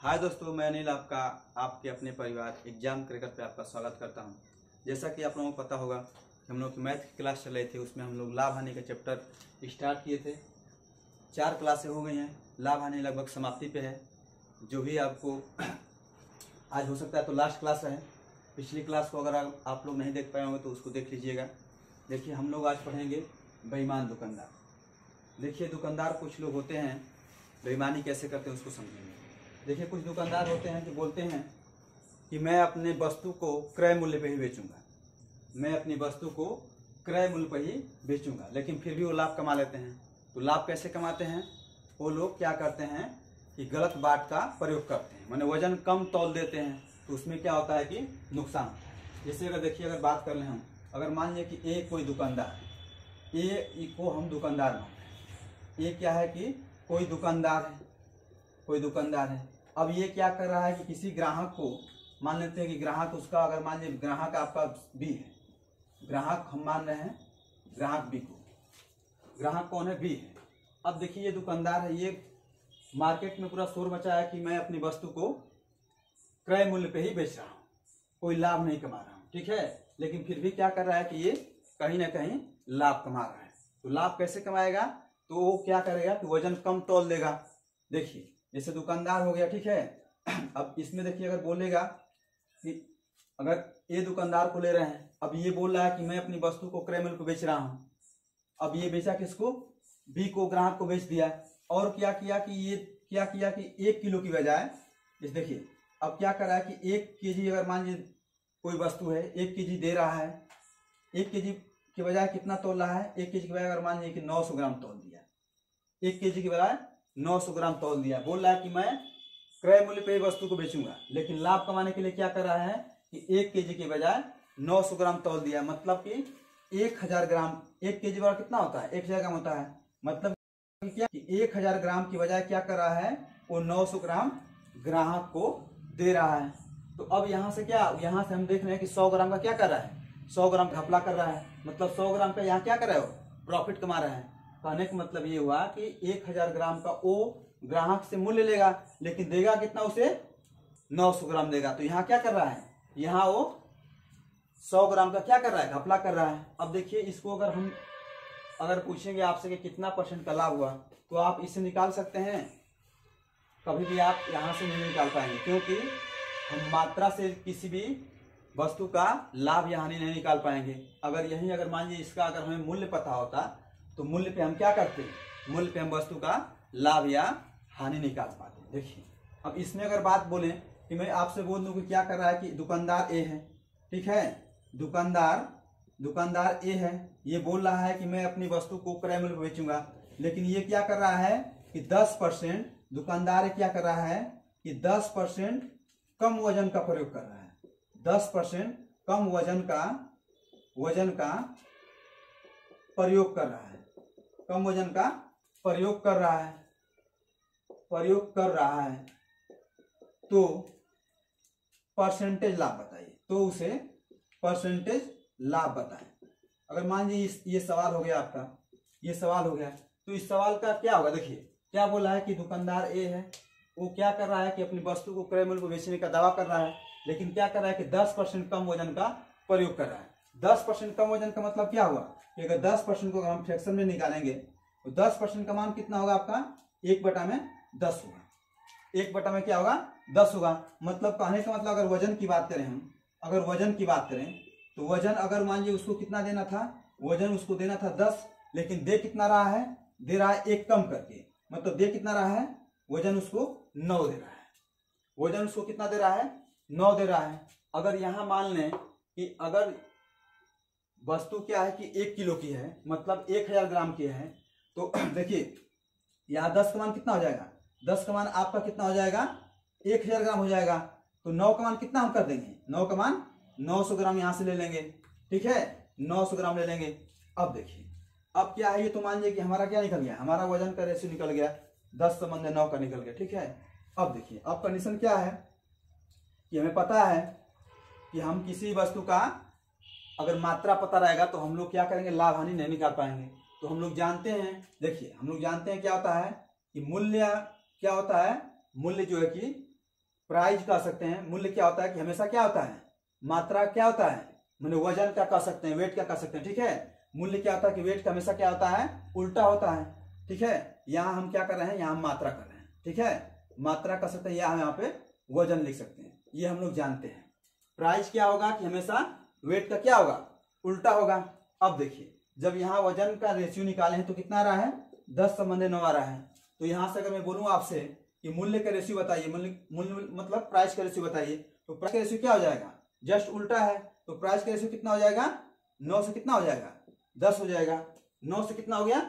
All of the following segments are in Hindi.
हाय दोस्तों, मैं अनिल आपके अपने परिवार एग्जाम क्रैकर पे आपका स्वागत करता हूं। जैसा कि आप लोगों को पता होगा, हम लोग की मैथ की क्लास चल रही थी, उसमें हम लोग लाभ हानि का चैप्टर स्टार्ट किए थे। 4 क्लासें हो गई हैं, लाभ हानि लगभग समाप्ति पे है। जो भी आपको आज हो सकता है तो लास्ट क्लास है। पिछली क्लास को अगर आप लोग नहीं देख पाए होंगे तो उसको देख लीजिएगा। देखिए, हम लोग आज पढ़ेंगे बेईमान दुकानदार। देखिए, दुकानदार कुछ लोग होते हैं, बेईमानी कैसे करते हैं उसको समझेंगे। देखिए, कुछ दुकानदार होते हैं जो बोलते हैं कि मैं अपने वस्तु को क्रय मूल्य पे ही बेचूंगा, मैं अपनी वस्तु को क्रय मूल्य पर ही बेचूंगा, लेकिन फिर भी वो लाभ कमा लेते हैं। तो लाभ कैसे कमाते हैं? वो लोग क्या करते हैं कि गलत बाट का प्रयोग करते हैं, माने वजन कम तौल देते हैं। तो उसमें क्या होता है कि नुकसान होता है। जैसे अगर देखिए, अगर बात कर लें हम, अगर मान लिया कि ए कोई दुकानदार है, ए को हम दुकानदार मानते हैं। ए क्या है कि कोई दुकानदार है, कोई दुकानदार है। अब ये क्या कर रहा है कि किसी ग्राहक को, मान लेते हैं कि ग्राहक उसका, अगर मान लीजिए ग्राहक आपका बी है, ग्राहक हम मान रहे हैं ग्राहक बी को, ग्राहक कौन है? बी है। अब देखिए, ये दुकानदार है, ये मार्केट में पूरा शोर मचा है कि मैं अपनी वस्तु को क्रय मूल्य पे ही बेच रहा हूँ, कोई लाभ नहीं कमा रहा हूँ, ठीक है। लेकिन फिर भी क्या कर रहा है कि ये कहीं ना कहीं लाभ कमा रहा है। तो लाभ कैसे कमाएगा? तो वो क्या करेगा कि वजन कम तौल देगा। देखिए, जैसे दुकानदार हो गया, ठीक है। अब इसमें देखिए, अगर बोलेगा कि अगर ये दुकानदार को ले रहे हैं, अब ये बोल रहा है कि मैं अपनी वस्तु को क्रय मूल्य पे बेच रहा हूँ। अब ये बेचा किसको? बी को, ग्राहक को बेच दिया। और क्या किया कि 1 किलो की बजाय, इस देखिए, अब क्या कर रहा है कि 1 केजी, अगर मान लीजिए कोई वस्तु है 1 केजी दे रहा है, 1 केजी के बजाय कितना तोल रहा है? 1 केजी के बजाय अगर मान लीजिए कि 900 ग्राम तोल दिया, 1 केजी के बजाय 900 ग्राम तोल दिया। बोल रहा है कि मैं क्रय मूल्य पे वस्तु को बेचूंगा, लेकिन लाभ कमाने के लिए क्या कर रहा है कि 1 केजी के बजाय 900 ग्राम तोल दिया। मतलब कि 1000 ग्राम, 1 केजी बराबर कितना होता है? 1000 ग्राम होता है। मतलब क्या कि 1000 ग्राम की बजाय क्या कर रहा है? वो 900 ग्राम ग्राहक को दे रहा है। तो अब यहाँ से क्या, यहाँ से हम देख रहे हैं कि 100 ग्राम का क्या कर रहा है? 100 ग्राम घपला कर रहा है। मतलब 100 ग्राम का यहाँ क्या कर रहा है? वो प्रॉफिट कमा रहा है। कहने का मतलब ये हुआ कि 1000 ग्राम का वो ग्राहक से मूल्य लेगा, लेकिन देगा कितना? उसे 900 ग्राम देगा। तो यहाँ क्या कर रहा है? यहाँ वो 100 ग्राम का क्या कर रहा है? घपला कर रहा है। अब देखिए, इसको अगर पूछेंगे आपसे कि कितना % का लाभ हुआ, तो आप इससे निकाल सकते हैं? कभी भी आप यहाँ से नहीं निकाल पाएंगे, क्योंकि हम मात्रा से किसी भी वस्तु का लाभ या हानि नहीं निकाल पाएंगे। अगर मान लीजिए इसका अगर हमें मूल्य पता होता, तो मूल्य पे हम क्या करते? मूल्य पे हम वस्तु का लाभ या हानि निकाल पाते। देखिए, अब इसमें अगर बात बोले कि मैं आपसे बोल दूं कि क्या कर रहा है कि दुकानदार ए है, ठीक है, दुकानदार ए है, ये बोल रहा है कि मैं अपनी वस्तु को क्रय मूल्य पर बेचूंगा, लेकिन ये क्या कर रहा है कि 10%, दुकानदार क्या कर रहा है कि 10% कम वजन का प्रयोग कर रहा है। 10% कम वजन का प्रयोग कर रहा है, कम वजन का प्रयोग कर रहा है। तो परसेंटेज लाभ बताइए, तो उसे परसेंटेज लाभ बताएं। अगर मान लीजिए ये सवाल हो गया आपका, ये सवाल हो गया, तो इस सवाल का क्या होगा? देखिए, क्या बोला है कि दुकानदार ए है, वो क्या कर रहा है कि अपनी वस्तु को क्रय मूल्य पर बेचने का दावा कर रहा है, लेकिन क्या कर रहा है कि 10% कम वजन का प्रयोग कर रहा है। 10% कम वजन का मतलब क्या हुआ कि अगर 10% को अगर हम फ्रैक्शन में निकालेंगे, तो 10% का मान कितना होगा आपका? 1/10 होगा। 1/में क्या होगा? 10 होगा। मतलब कहने का मतलब, अगर वजन की बात करें हम, अगर वजन की बात करें, तो वजन अगर मान लीजिए उसको कितना देना था? वजन उसको देना था 10, लेकिन दे कितना रहा है? दे रहा है 1 कम करके। मतलब दे कितना रहा है? वजन उसको 9 दे रहा है। वजन उसको कितना दे रहा है? 9 दे रहा है। अगर यहाँ मान लें कि अगर वस्तु क्या है कि 1 किलो की है, मतलब 1000 ग्राम की है, तो देखिए, यहाँ 10 का मान कितना हो जाएगा? 10 का मान आपका कितना हो जाएगा? 1000 ग्राम हो जाएगा। तो 9 का मान कितना हम कर देंगे? 9 का मान 900 ग्राम यहाँ से ले लेंगे, ठीक है, 900 ग्राम ले लेंगे। अब देखिए, अब क्या है, ये तो मान लीजिए कि हमारा क्या निकल गया? हमारा वजन का रेशियो निकल गया, 10 संबंध 9 का निकल गया, ठीक है। अब देखिए, अब कंडीशन क्या है कि हमें पता है कि हम किसी वस्तु का अगर मात्रा पता रहेगा तो हम लोग क्या करेंगे? लाभ हानि नहीं निकाल पाएंगे। तो हम लोग जानते हैं, देखिए, हम लोग जानते हैं क्या होता है कि मूल्य क्या होता है? मूल्य जो है कि प्राइस कह सकते हैं। मूल्य क्या होता है कि हमेशा क्या होता है, मात्रा क्या होता है, मैंने वजन क्या कह सकते हैं, वेट क्या कह सकते हैं, ठीक है। मूल्य क्या होता है कि वेट का हमेशा क्या होता है, उल्टा होता है, ठीक है। यहाँ हम क्या कर रहे हैं, यहाँ हम मात्रा कर रहे हैं, ठीक है, मात्रा कर सकते हैं, या हम यहाँ पे वजन लिख सकते हैं, ये हम लोग जानते हैं। प्राइस क्या होगा कि हमेशा वेट का क्या होगा, उल्टा होगा। अब देखिए जब यहाँ वजन का रेशियो निकाले हैं तो कितना आ रहा है, 10:9 आ रहा है। तो यहाँ से अगर मैं बोलूँ आपसे कि मूल्य का रेशियो बताइए, मूल्य मतलब प्राइस का रेशियो बताइए, तो प्राइस का रेशियो क्या हो जाएगा, जस्ट उल्टा है। तो प्राइस का रेशियो कितना हो जाएगा, 9 से कितना हो जाएगा, 10 हो जाएगा। 9 से कितना हो गया,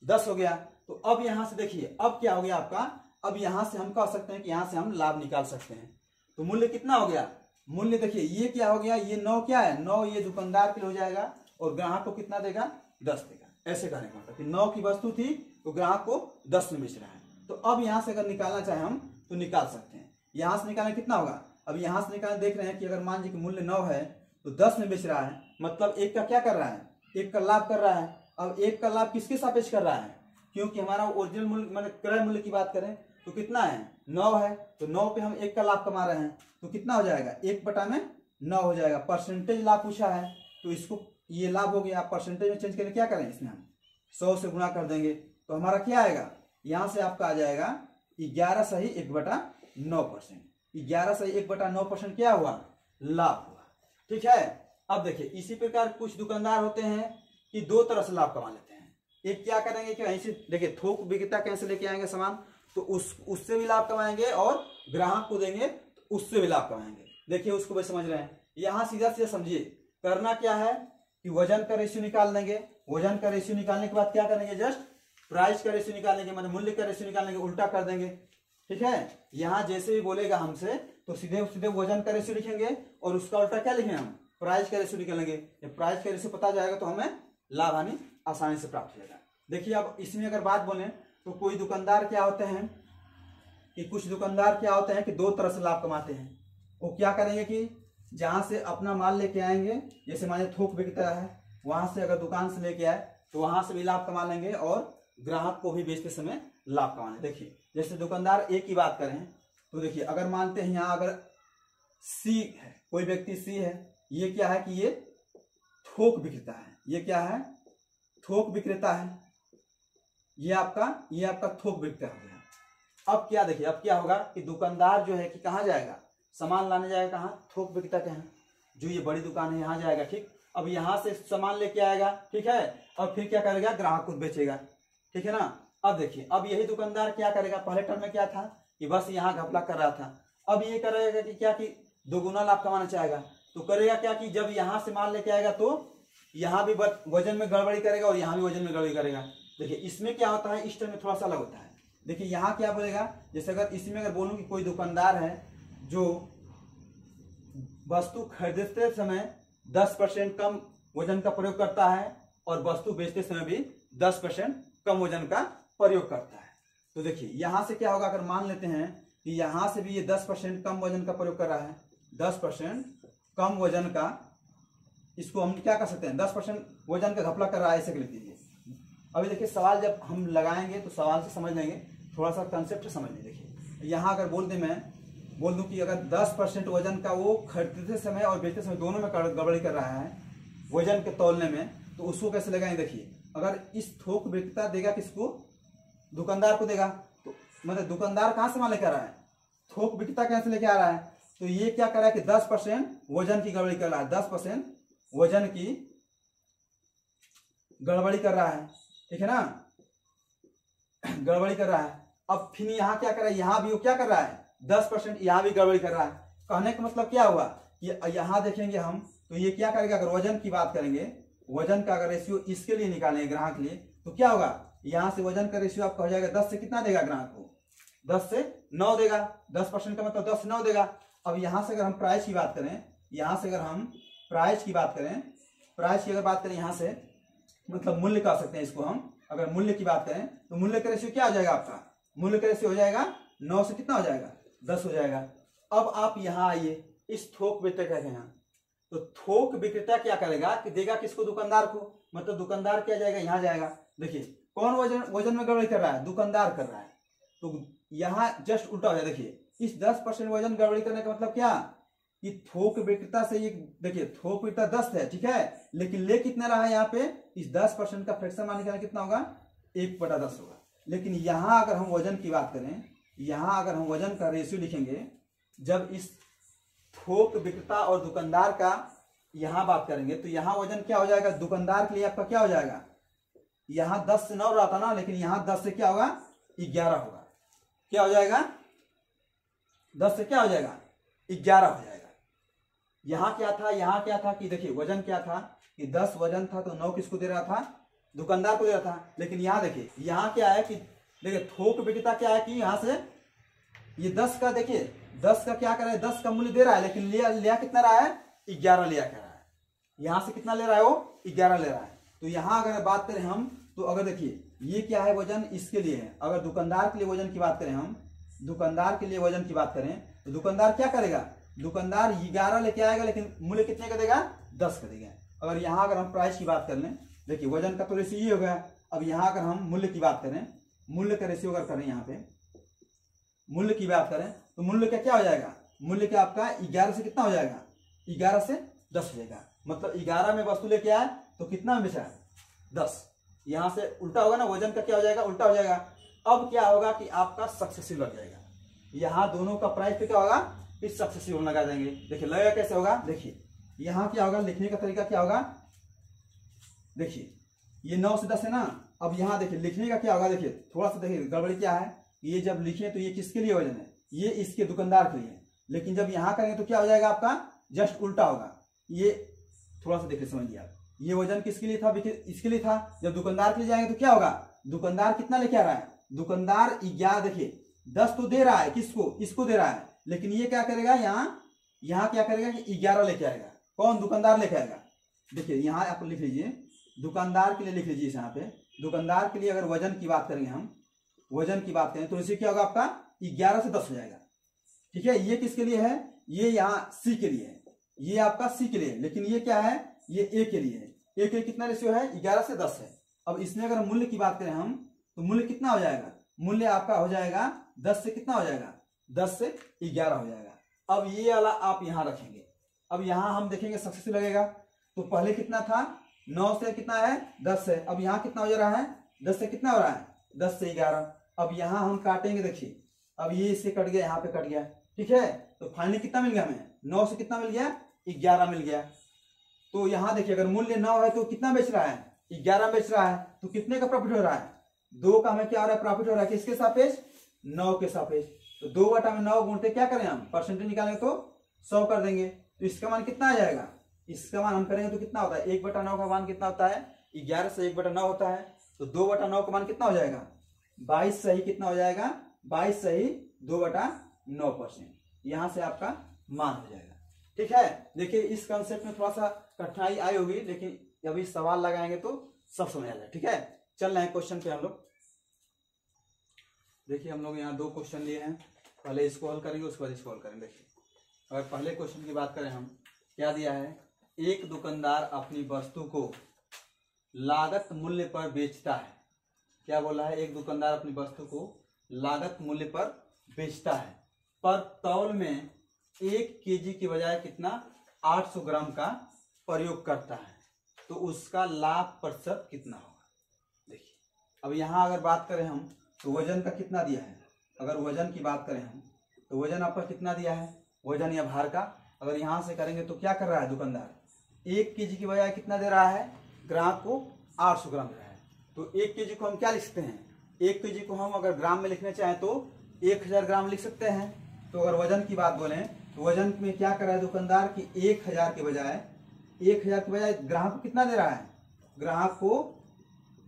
10 हो गया। तो अब यहाँ से देखिए अब क्या हो गया आपका, अब यहाँ से हम कह सकते हैं कि यहाँ से हम लाभ निकाल सकते हैं। तो मूल्य कितना हो गया, मूल्य देखिए ये क्या हो गया, ये 9 क्या है, 9 ये दुकानदार के लिए हो जाएगा और ग्राहक को कितना देगा, 10 देगा। ऐसे करने का मतलब कि 9 की वस्तु थी तो ग्राहक को 10 में बेच रहा है। तो अब यहाँ से अगर निकालना चाहे हम तो निकाल सकते हैं। यहाँ से निकालना कितना होगा, अब यहाँ से निकालना देख रहे हैं कि अगर मान लीजिए कि मूल्य 9 है तो 10 में बेच रहा है, मतलब एक का क्या कर रहा है, एक का लाभ कर रहा है। अब एक का लाभ किसके सापेक्ष कर रहा है, क्योंकि हमारा ओरिजिनल मूल्य मतलब क्रय मूल्य की बात करें तो कितना है, 9 है। तो 9 पे हम एक का लाभ कमा रहे हैं तो कितना हो जाएगा, 1/9 हो जाएगा। परसेंटेज लाभ पूछा है तो इसको ये लाभ हो गया, परसेंटेज में चेंज करके क्या करें, इसमें हम 100 से गुणा कर देंगे तो हमारा क्या आएगा, यहाँ से आपका आ जाएगा 11 सही 1/9%। 11 सही 1/9% क्या हुआ, लाभ हुआ, ठीक है। अब देखिए इसी प्रकार कुछ दुकानदार होते हैं कि दो तरह से लाभ कमा लेते हैं। एक क्या करेंगे कि ऐसे देखिए थोक विक्रेता कैसे लेके आएंगे सामान, तो उससे भी लाभ कमाएंगे और ग्राहक को देंगे तो उससे भी लाभ कमाएंगे। देखिए उसको भी समझ रहे हैं, यहाँ सीधा सीधा समझिए। करना क्या है कि वजन का रेशियो निकाल लेंगे, वजन का रेशियो निकालने के बाद क्या करेंगे, जस्ट प्राइस का रेशियो निकालेंगे, मतलब मूल्य का रेशियो निकालने के उल्टा कर देंगे, ठीक है। यहाँ जैसे भी बोलेगा हमसे तो सीधे सीधे वजन का रेशियो लिखेंगे और उसका उल्टा क्या लिखेंगे, हम प्राइस का रेशियो निकालेंगे। जब प्राइस का रेशियो पता जाएगा तो हमें लाभ हानि आसानी से प्राप्त हो जाएगा। देखिए अब इसमें अगर बात बोले तो कोई दुकानदार क्या होते हैं कि कुछ दुकानदार क्या होते हैं कि दो तरह से लाभ कमाते हैं। वो क्या करेंगे कि जहां से अपना माल लेके आएंगे, जैसे मान थोक बिकता है, वहां से अगर दुकान से लेके आए तो वहां से भी लाभ कमा लेंगे और ग्राहक को भी बेचते समय लाभ कमाने। देखिए जैसे दुकानदार ए की बात करें तो देखिए अगर मानते हैं यहाँ अगर सी है, कोई व्यक्ति सी है, ये क्या है कि ये थोक विक्रेता है, ये क्या है, थोक विक्रेता है, ये आपका थोक विक्रेता हो गया। अब क्या देखिए, अब क्या होगा कि दुकानदार जो है कि कहाँ जाएगा, सामान लाने जाएगा, कहाँ, थोक विक्रेता के यहाँ, जो ये बड़ी दुकान है यहाँ जाएगा, ठीक। अब यहाँ से सामान लेके आएगा, ठीक है, और फिर क्या करेगा, ग्राहक को बेचेगा, ठीक है ना। अब देखिए अब यही दुकानदार क्या करेगा, पहले टर्म में क्या था कि बस यहाँ घपला कर रहा था, अब ये करेगा कि क्या कि दोगुना लाभ कमाना चाहेगा, तो करेगा क्या कि जब यहाँ से माल लेके आएगा तो यहाँ भी वजन में गड़बड़ी करेगा और यहाँ भी वजन में गड़बड़ी करेगा। देखिए इसमें क्या होता है, इस टर्म में थोड़ा सा अलग होता है। देखिए यहाँ क्या बोलेगा, जैसे अगर इसमें अगर बोलूँ कि कोई दुकानदार है जो वस्तु खरीदते समय 10% कम वजन का प्रयोग करता है और वस्तु बेचते समय भी 10% कम वजन का प्रयोग करता है, तो देखिए यहाँ से क्या होगा, अगर मान लेते हैं कि यहाँ से भी ये 10% कम वजन का प्रयोग कर रहा है, 10% कम वजन का, इसको हम क्या कर सकते हैं, 10% वजन का घपला कर रहा है, ऐसे लिख दीजिए। अभी देखिए सवाल जब हम लगाएंगे तो सवाल से समझ लेंगे, थोड़ा सा कंसेप्ट समझ लें। देखिए यहाँ अगर मैं बोल दूं कि अगर 10% वजन का वो खरीदते समय और बेचते समय दोनों में गड़बड़ी कर रहा है वजन के तौलने में, तो उसको कैसे लगाएंगे। देखिए अगर इस थोक विक्रेता देगा किसको, दुकानदार को देगा, तो मतलब दुकानदार कहाँ से माल लेकर आ रहा है, थोक विक्रेता कहाँ से लेके आ रहा है, तो ये क्या कर रहा है कि 10% वजन की गड़बड़ी कर रहा है, 10% वजन की गड़बड़ी कर रहा है, ठीक है ना, गड़बड़ी कर रहा है। अब फिर यहाँ क्या कर रहा है, यहाँ भी वो क्या कर रहा है, 10% यहाँ भी गड़बड़ी कर रहा है। कहने का मतलब क्या हुआ कि यहाँ देखेंगे हम तो ये क्या करेगा, अगर वजन की बात करेंगे, वजन का अगर रेशियो इसके लिए निकालेंगे ग्राहक के लिए, तो क्या होगा, यहाँ से वजन का रेशियो आपका हो जाएगा 10 से कितना देगा ग्राहक को, 10 से 9 देगा, 10% का मतलब 10 से 9 देगा। अब यहाँ से अगर हम प्राइस की बात करें, यहाँ से अगर हम प्राइस की बात करें, प्राइस की अगर बात करें यहाँ से मतलब मूल्य कह सकते हैं इसको हम, अगर मूल्य की बात करें तो मूल्य का रेशियो क्या हो जाएगा, आपका मूल्य का रेशियो हो जाएगा 9 से कितना हो जाएगा, 10 हो जाएगा। अब आप यहाँ आइए इस थोक विक्रेता के यहाँ, तो थोक विक्रेता क्या करेगा कि देगा किसको, दुकानदार को, मतलब दुकानदार क्या जाएगा, यहाँ जाएगा। देखिए कौन वजन में गड़बड़ी कर रहा है, दुकानदार कर रहा है, तो यहाँ जस्ट उल्टा हो जाए। देखिए इस 10% वजन गड़बड़ी करने का मतलब क्या कि थोक विक्रेता से ये देखिए थोक विक्रेता 10 है, ठीक है, लेकिन ले कितना रहा है यहाँ पे, इस 10% का फ्रैक्शन मान निकालना कितना होगा, 1/10 होगा। लेकिन यहाँ अगर हम वजन की बात करें, यहाँ अगर हम वजन का रेशियो लिखेंगे, जब इस थोक विक्रेता और दुकानदार का यहाँ बात करेंगे तो यहाँ वजन क्या हो जाएगा, दुकानदार के लिए आपका क्या हो जाएगा, यहाँ 10 से 9 रहा था ना, लेकिन यहाँ 10 से क्या होगा, 11 होगा। क्या हो जाएगा, 10 से क्या हो जाएगा, 11 हो जाएगा। यहाँ क्या था, यहाँ क्या था कि देखिए वजन क्या था कि 10 वजन था तो 9 किसको दे रहा था, दुकानदार को दे रहा था। लेकिन यहाँ देखिए यहाँ क्या है कि देखिए थोक विक्रेता क्या है कि यहाँ से ये 10 का देखिए 10 का क्या कर रहा है, 10 का मूल्य दे रहा है, लेकिन लिया कितना रहा है, 11 लिया कर रहा है। यहाँ से कितना ले रहा है, वो 11 ले रहा है। तो यहाँ अगर बात करें हम, तो अगर देखिए ये क्या है, वजन इसके लिए है। अगर दुकानदार के लिए वजन की बात करें हम, दुकानदार के लिए वजन की बात करें तो दुकानदार क्या करेगा, दुकानदार 11 लेके आएगा, लेकिन मूल्य कितने का देगा, 10 का देगा। अगर यहाँ अगर हम प्राइस की बात कर लें, देखिए वजन का तो रेशियो ये हो गया। अब यहाँ अगर हम मूल्य की बात करें, मूल्य का रेशियो अगर करें, यहाँ पे मूल्य की बात करें तो मूल्य का क्या हो जाएगा, मूल्य का आपका 11 से कितना हो जाएगा, 11 से 10 हो जाएगा। मतलब 11 में वस्तु लेके आया तो कितना में बेचा, 10। यहाँ से उल्टा होगा ना, वजन का क्या हो जाएगा, उल्टा हो जाएगा। अब क्या होगा कि आपका सक्सेसिव लग जाएगा, यहाँ दोनों का प्राइस पे क्या होगा, इस सक्सेसिव लगा देंगे। देखिए लगेगा कैसे होगा, देखिए यहाँ क्या होगा, लिखने का तरीका क्या होगा, देखिए ये 9 से 10 है ना। अब यहाँ देखिए लिखने का क्या होगा, देखिए थोड़ा सा देखिए गड़बड़ी क्या है, ये जब लिखे तो ये किसके लिए वजन है, ये इसके दुकानदार के लिए। लेकिन जब यहाँ करेंगे तो क्या हो जाएगा, आपका जस्ट उल्टा होगा। ये थोड़ा सा देखिए समझिए आप, ये वजन किसके लिए था, इसके लिए था। जब दुकानदार के लिए जाएंगे तो क्या होगा, दुकानदार कितना लेके आ रहा है, दुकानदार 11, देखिए 10 तो दे रहा है, किसको, इसको दे रहा है, लेकिन ये क्या करेगा, यहाँ क्या करेगा कि 11 लेके आएगा। कौन, दुकानदार लेके आएगा। देखिए यहाँ आप लिख लीजिए, दुकानदार के लिए लिख लीजिए, यहाँ पे दुकानदार के लिए अगर वजन की बात करेंगे हम, वजन की बात करें तो इसे क्या होगा, आपका 11 से 10 हो जाएगा। ठीक है, ये किसके लिए है, ये यहाँ सी के लिए है, ये आपका सी के लिए है। लेकिन ये क्या है, ये ए के लिए है। ए के लिए कितना रेशियो है, 11 से 10 है। अब इसमें अगर मूल्य की बात करें हम तो मूल्य कितना हो जाएगा, मूल्य आपका हो जाएगा 10 से कितना हो जाएगा, 10 से 11 हो जाएगा। अब ये वाला आप यहाँ रखेंगे। अब यहाँ हम देखेंगे सक्सेसिव लगेगा, तो पहले कितना था, 9 से कितना है, 10 है। अब यहाँ कितना हो जा रहा है, 10 से कितना हो रहा है, 10 से 11। अब यहाँ हम काटेंगे, देखिए अब ये इससे कट गया, यहाँ पे कट गया। ठीक है, तो फाइनली कितना मिल गया हमें, 9 से कितना मिल गया, 11 मिल गया। तो यहाँ देखिए अगर मूल्य 9 है तो कितना बेच रहा है, 11 बेच रहा है, तो कितने का प्रॉफिट हो रहा है, 2 का हमें क्या हो रहा है, प्रॉफिट हो रहा है, किसके सापेक्ष, 9 के सापेक्ष। तो 2/9 गुणते क्या करें हम, परसेंटेज निकालेंगे तो 100 कर देंगे। तो इसका मान कितना आ जाएगा, इसका मान हम करेंगे तो कितना होता है, 1/9 का मान कितना होता है, 11 से 1/9 होता है। तो 2/9 का मान कितना हो जाएगा, 22 सही कितना हो जाएगा, 22 सही 2/9%। यहाँ से आपका मान हो जाएगा। ठीक है, देखिए इस कंसेप्ट में थोड़ा सा कठिनाई आई होगी, लेकिन अभी सवाल लगाएंगे तो सब समझ आ जाए। ठीक है, चल रहे हैं क्वेश्चन पे हम लोग। देखिए हम लोग यहाँ 2 क्वेश्चन लिए हैं, पहले इसको हल करेंगे उसके बाद इसको हल करेंगे। देखिए अगर पहले क्वेश्चन की बात करें हम, क्या दिया है, एक दुकानदार अपनी वस्तु को लागत मूल्य पर बेचता है। क्या बोला है, एक दुकानदार अपनी वस्तु को लागत मूल्य पर बेचता है, पर तौल में 1 केजी के बजाय कितना, 800 ग्राम का प्रयोग करता है, तो उसका लाभ प्रतिशत कितना होगा। देखिए अब यहाँ अगर बात करें हम तो वजन का कितना दिया है, अगर वजन की बात करें हम तो वजन आपका कितना दिया है, वजन या भार का अगर यहाँ से करेंगे तो क्या कर रहा है दुकानदार, 1 केजी की बजाय कितना दे रहा है, ग्राहक को 800 ग्राम दे रहा है। तो 1 केजी को हम क्या लिख सकते हैं, 1 केजी को हम अगर ग्राम में लिखना चाहें तो 1000 ग्राम लिख सकते हैं। तो अगर वजन की बात बोलें तो वजन में क्या कर रहा है दुकानदार की 1000 के बजाय ग्राहक को कितना दे रहा है, ग्राहक को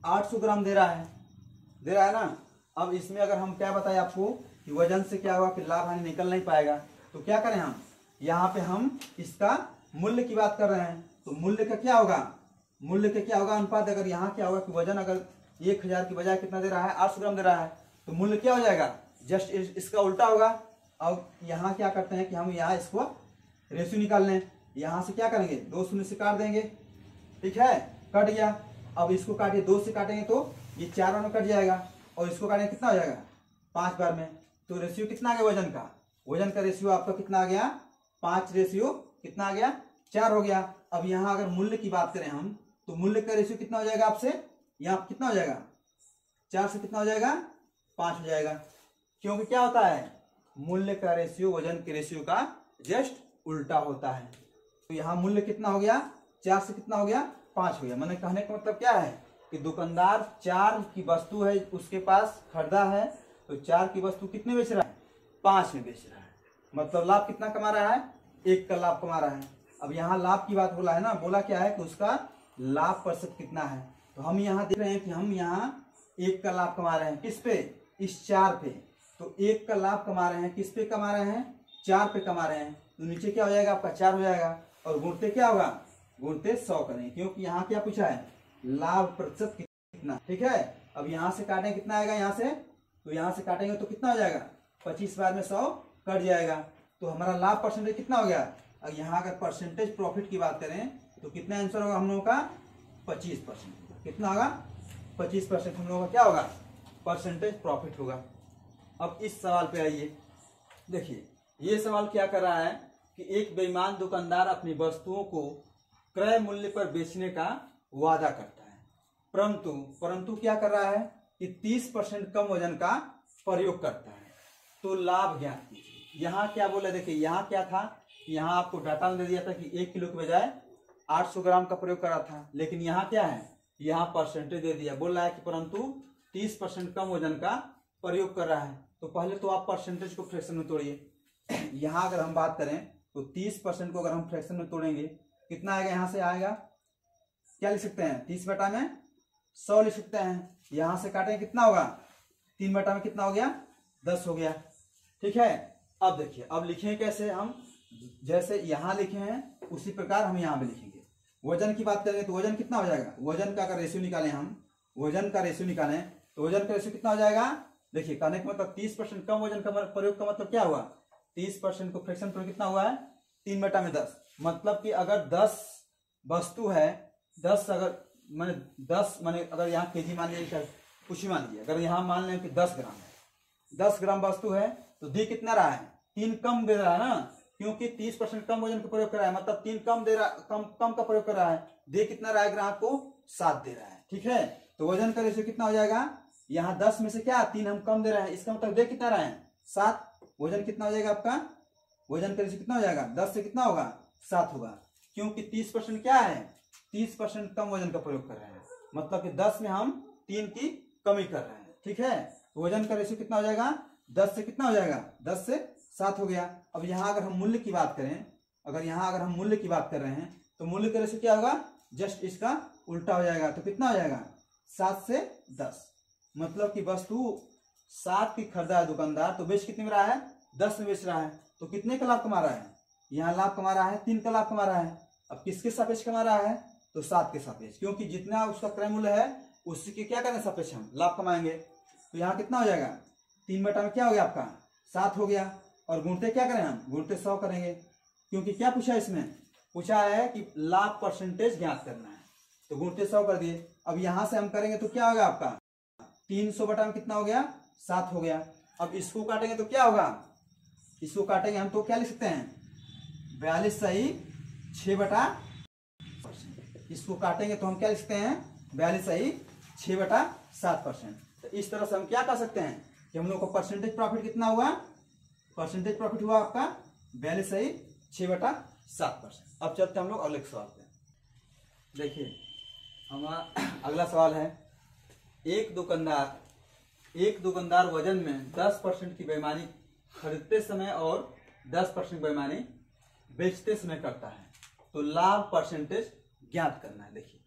800 ग्राम दे रहा है ना। अब इसमें अगर हम क्या बताएं आपको कि वजन से क्या होगा कि लाभ हानि निकल नहीं पाएगा, तो क्या करें हम, यहाँ पे हम इसका मूल्य की बात कर रहे हैं, तो मूल्य का क्या होगा, अनुपात। अगर यहाँ क्या होगा कि वजन अगर 1000 की बजाय कितना दे रहा है, 800 ग्राम दे रहा है, तो मूल्य क्या हो जाएगा, जस्ट इसका उल्टा होगा। अब यहाँ क्या करते हैं कि हम यहाँ इसको रेशियो निकाल लें, यहाँ से क्या करेंगे, 2 शून्य से काट देंगे। ठीक है, कट गया। अब इसको काटिए, 2 से काटेंगे तो ये 4 बार में कट जाएगा, और इसको काटेंगे कितना हो जाएगा, 5 बार में। तो रेशियो कितना आ गया वजन का, वजन का रेशियो आपका कितना आ गया 5 रेशियो कितना आ गया 4 हो गया। अब यहाँ अगर मूल्य की बात करें हम तो मूल्य का रेशियो कितना हो जाएगा आपसे, यहाँ कितना हो जाएगा 4 से कितना हो जाएगा 5 हो जाएगा, क्योंकि क्या होता है मूल्य का रेशियो वजन के रेशियो का जस्ट उल्टा होता है। तो यहाँ मूल्य कितना हो गया 4 से कितना हो गया 5 हो गया। मैंने कहने का मतलब क्या है कि दुकानदार 4 की वस्तु है उसके पास खरीदा है, तो 4 की वस्तु कितने बेच रहा है 5 में बेच रहा है, मतलब लाभ कितना कमा रहा है 1 का लाभ कमा रहा है। अब यहाँ लाभ की बात बोला है ना, बोला क्या है कि उसका लाभ प्रतिशत कितना है, तो हम यहाँ देख रहे हैं कि हम यहाँ 1 का लाभ कमा रहे हैं किस पे इस 4 पे, तो 1 का लाभ कमा रहे हैं किस पे कमा रहे हैं 4 पे कमा रहे हैं, तो नीचे क्या हो जाएगा आपका 4 हो जाएगा और गुणते क्या होगा गुणते 100 करें, क्योंकि यहाँ क्या पूछा है लाभ प्रतिशत कितना। ठीक है, अब यहाँ से काटें कितना आएगा यहाँ से, तो यहाँ से काटेंगे तो कितना हो जाएगा 25 बार में 100 कट जाएगा, तो हमारा लाभ परसेंटेज कितना हो गया। अब यहाँ अगर परसेंटेज प्रॉफिट की बात करें तो कितना आंसर होगा हम लोगों का 25%, कितना होगा 25% हम लोगों का क्या होगा परसेंटेज प्रॉफिट होगा। अब इस सवाल पे आइए, देखिए ये सवाल क्या कर रहा है कि एक बेईमान दुकानदार अपनी वस्तुओं को क्रय मूल्य पर बेचने का वादा करता है, परंतु क्या कर रहा है कि 30% कम वजन का प्रयोग करता है, तो लाभ ज्ञात कीजिए। यहाँ क्या बोला देखिए, यहाँ क्या था, यहाँ आपको डाटा में दे दिया था कि 1 किलो के बजाय 800 ग्राम का प्रयोग करा था, लेकिन यहाँ क्या है यहाँ परसेंटेज दे दिया, बोल रहा है कि परंतु 30% कम वजन का प्रयोग कर रहा है। तो पहले तो आप परसेंटेज को फ्रैक्शन में तोड़िए। यहाँ अगर हम बात करें तो 30% को अगर हम फ्रैक्शन में तोड़ेंगे कितना आएगा, यहाँ से आएगा क्या लिख सकते हैं 30 बटा में 100 लिख सकते हैं, यहाँ से काटेंगे कितना होगा 3 बटा में कितना हो गया 10 हो गया। ठीक है, अब देखिए अब लिखें कैसे हम, जैसे यहाँ लिखे हैं उसी प्रकार हम यहाँ भी लिखेंगे। वजन की बात करेंगे तो वजन कितना हो जाएगा, वजन का अगर रेशियो निकालें हम, वजन का रेशियो निकालें तो वजन का रेशियो कितना हो जाएगा, देखिए कहने का मतलब 30% कम वजन का प्रयोग का मतलब क्या हुआ 30% को फ्रैक्शन पर कितना हुआ है 3 बटा में 10, मतलब कि अगर 10 वस्तु है 10 अगर मैंने 10 मैंने अगर यहाँ केजी मान लिया कुछ ही मान लिया, अगर यहाँ मान लें कि 10 ग्राम है 10 ग्राम वस्तु है तो दे कितना रहा है 3 कम दे रहा है ना, क्योंकि 30% कम वजन का प्रयोग कर रहा है, मतलब 3 कम दे रहा कम का प्रयोग कर रहा है, दे कितना रहा है ग्राहक को 7 दे रहा है। ठीक है, तो वजन का रेशियो कितना हो जाएगा, यहाँ 10 में से क्या 3 हम कम दे रहे हैं, इसका मतलब दे कितना रहा है 7, वजन कितना हो जाएगा आपका, वजन का रेशियो कितना हो जाएगा 10 से कितना होगा 7 होगा, क्योंकि 30% क्या है 30% कम वजन का प्रयोग कर रहे हैं, मतलब कि 10 में हम 3 की कमी कर रहे हैं। ठीक है, तो वजन का रेशियो कितना हो जाएगा 10 से कितना हो जाएगा 10 से 7 हो गया। अब यहाँ अगर हम मूल्य की बात करें, अगर यहाँ अगर हम मूल्य की बात कर रहे हैं तो मूल्य का रेशियो क्या होगा जस्ट इसका उल्टा हो जाएगा, तो कितना हो जाएगा 7 से 10, मतलब कि वस्तु 7 की खरीदा है दुकानदार तो बेच कितने में रहा है 10 में बेच रहा है, तो कितने का लाभ कमा रहा है, यहाँ लाभ कमा रहा है 3 का लाभ कमा रहा है। अब किसके सापेक्ष कमा रहा है तो 7 के सापेक्ष, क्योंकि जितना उसका क्रय मूल्य है उसी के क्या करें सापेक्ष हम लाभ कमाएंगे, तो यहाँ कितना हो जाएगा 3 बटा में क्या हो गया आपका 7 हो गया, और गुणते क्या करें हम गुणते 100 करेंगे, क्योंकि क्या पूछा है इसमें, पूछा है कि लाभ परसेंटेज ज्ञात करना है, तो गुणते 100 कर दिए। अब यहाँ से हम करेंगे तो क्या होगा आपका 300 बटा में कितना हो गया 7 हो गया। अब इसको काटेंगे तो क्या होगा, इसको काटेंगे हम तो क्या लिख सकते हैं 42 सही 6 बटा, इसको काटेंगे तो हम क्या लिख सकते हैं 42 सही 6 बटा 7%। तो इस तरह से हम क्या कर सकते हैं कि हम लोग को परसेंटेज प्रॉफिट कितना हुआ, परसेंटेज प्रॉफिट हुआ आपका 42 सही 6 बटा 7%। अब चलते हम लोग अगले सवाल पे। देखिए हमारा अगला सवाल है, एक दुकानदार वजन में 10% की बेईमानी खरीदते समय और 10% बेईमानी बेचते समय करता है, तो लाभ परसेंटेज ज्ञात करना है। देखिए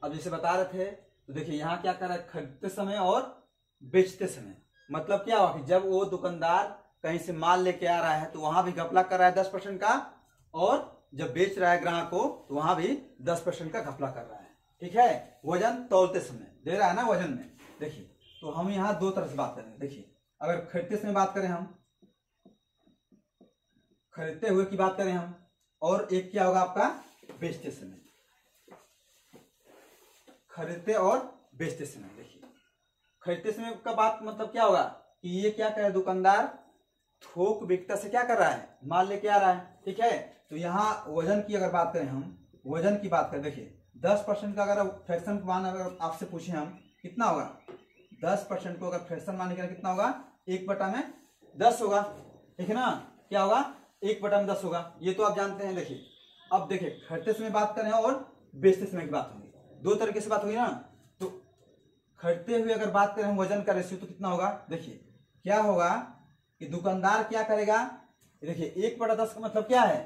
अब जैसे बता रहे थे तो देखिए यहाँ क्या कर रहा है खरीदते समय और बेचते समय, मतलब क्या हुआ कि जब वो दुकानदार कहीं से माल लेके आ रहा है तो वहां भी घपला कर रहा है 10% का, और जब बेच रहा है ग्राहक को तो वहां भी 10% का घपला कर रहा है। ठीक है, वजन तौलते समय दे रहा है ना वजन में। देखिए तो हम यहाँ दो तरह से बात करेंगे, देखिए अगर खरीदते समय बात करें हम, खरीदते हुए की बात करें हम, और एक क्या होगा आपका बेचते समय, खरीदते और बेचते समय। देखिए खरीदते समय का बात मतलब क्या होगा कि ये क्या करे दुकानदार थोक विक्रेता से क्या कर रहा है, माल लेके आ रहा है। ठीक है, तो यहाँ वजन की अगर बात करें, हम वजन की बात करें, देखिए 10% का अगर फ्रैक्शन मान अगर आपसे पूछे हम कितना होगा, 10% को अगर फ्रैक्शन मान निकालें कितना होगा, 1/10 होगा। ठीक है ना, क्या होगा, 1/10 होगा, ये तो आप जानते हैं। देखिए अब देखिए खरीदते समय बात करें और बेचते समय की बात होगी, दो तरीके से बात होगी ना। तो खरीदते हुए अगर बात करें हम वजन का रेशियो तो कितना होगा, देखिए क्या होगा कि दुकानदार क्या करेगा, देखिए 1/10 का मतलब क्या है,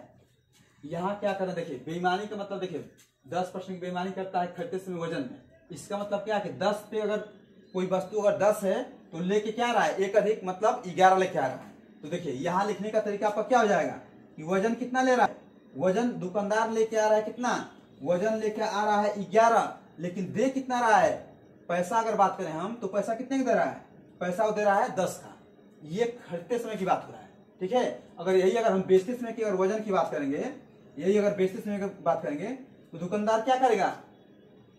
यहाँ क्या करें, देखिए बेईमानी का मतलब देखिए 10% की बेईमानी करता है खरीदते समय वजन में। इसका मतलब क्या है कि 10 पे अगर कोई वस्तु अगर 10 है तो लेके क्या आ रहा है, एक अधिक मतलब 11 लेके आ रहा है। तो देखिए यहाँ लिखने का तरीका आपका क्या हो जाएगा कि वजन कितना ले रहा है, वजन दुकानदार लेके आ रहा है कितना, वजन लेके आ रहा है 11, लेकिन दे कितना रहा है, पैसा अगर बात करें हम तो पैसा कितने का दे रहा है, पैसा वो दे रहा है 10 का। ये खरीदते समय की बात हो रहा है। ठीक है, अगर यही अगर हम बेचते समय की अगर वजन की बात करेंगे, यही अगर बेचते समय की बात करेंगे तो दुकानदार क्या करेगा,